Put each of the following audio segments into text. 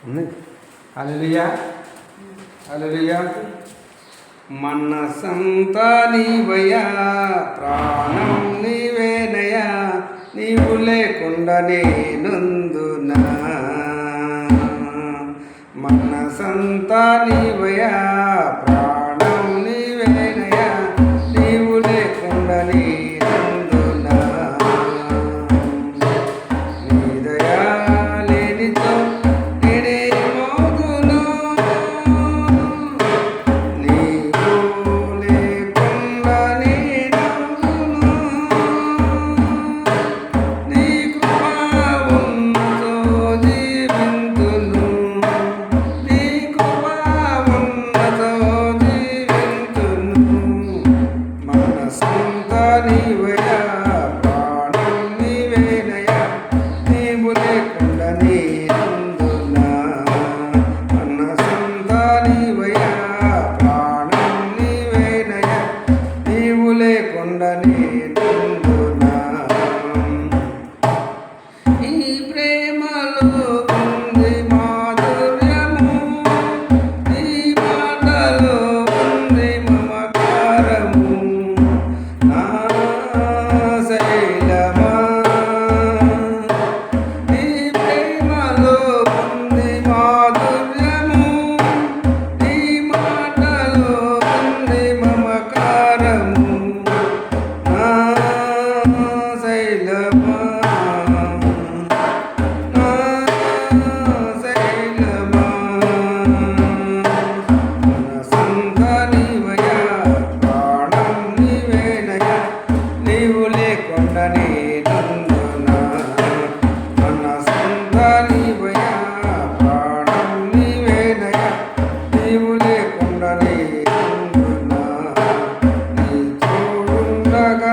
హల్లెలూయా హల్లెలూయా. మనసంతా నీవయ్యా, ప్రాణం నీవేనయ్యా, నీవు లేకుండా నేనుందునా. మనసంతా నీవయ్యా, ప్రాణం నీవేనయ్యా, నీవు లేకుండా నేనుందునా. నీ దయా లేనిచో నేనేమోదును, నీవు లేకుండా నేనుందును. నీ కృప ఉన్నతో జీవింతును, నీ కృప ఉన్నతో జీవింతును. మనసంతా నీవయ్యా, ప్రాణం నీవేనయ్యా, నీవు లేకుండా నేనుందునా. మనసంతా నీవయ్యా, ప్రాణం నీవేనయ్యా, నీవు లేకుండా నేనుందునా. ఈ ప్రేమలో ఉంది మాధుర్యము, నీ మాటలో ఉంది మమకారము. నా శైలమా, నీ ప్రేమలో ఉంది మాధుర్యము, నీ మాటలో ఉంది మమకారము. నా శైలమా, నా శైలమా. మనసంతా నీవయ్యా, ప్రాణం నీవేనయ్యా, నీవు లేకుండా నేనుందునా. మనసంతా నీవయ్యా, ప్రాణం నీవేనయ్యా, నీవు లేకుండా నేనుందునా. నీ తోడుండగా,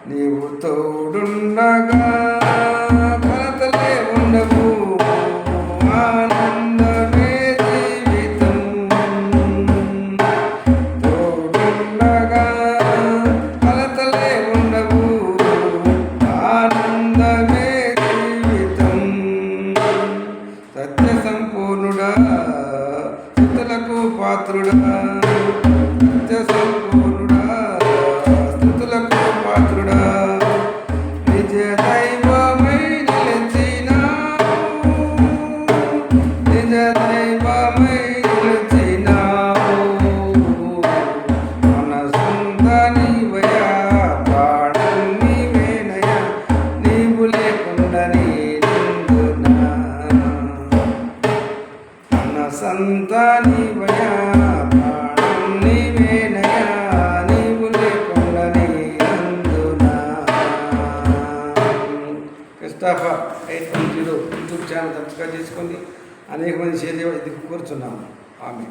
నీవు తోడుండగా కలతలే ఉండవు, ఆనందమే జీవితం. తోడుండగా కలతలే ఉండవు, ఆనందమే జీవితం. సత్య సంపూర్ణుడా, స్తుతులకు పాత్రుడా, సత్య సంపూర్ణుడా, స్తుతులకు పాత్రుడా. నిజ దైవమై నిలిచినావు, నిజ దైవమై నిలిచినావు. మనసంతా నీవయ్యా, ప్రాణం నీవేనయ్యా, నీవు లేకుండా నేనుందునా. మనసంతా నీవయ్యా, ప్రాణం నీవేనయ్యా, నీవు లేకుండా నేనుందునా. క్రిస్టఫర్ 810 యూట్యూబ్ ఛానల్ సబ్స్క్రైబ్ చేసుకోండి. అనేక మంది షేర్ చేయడం కోరుచున్నాము. ఆమె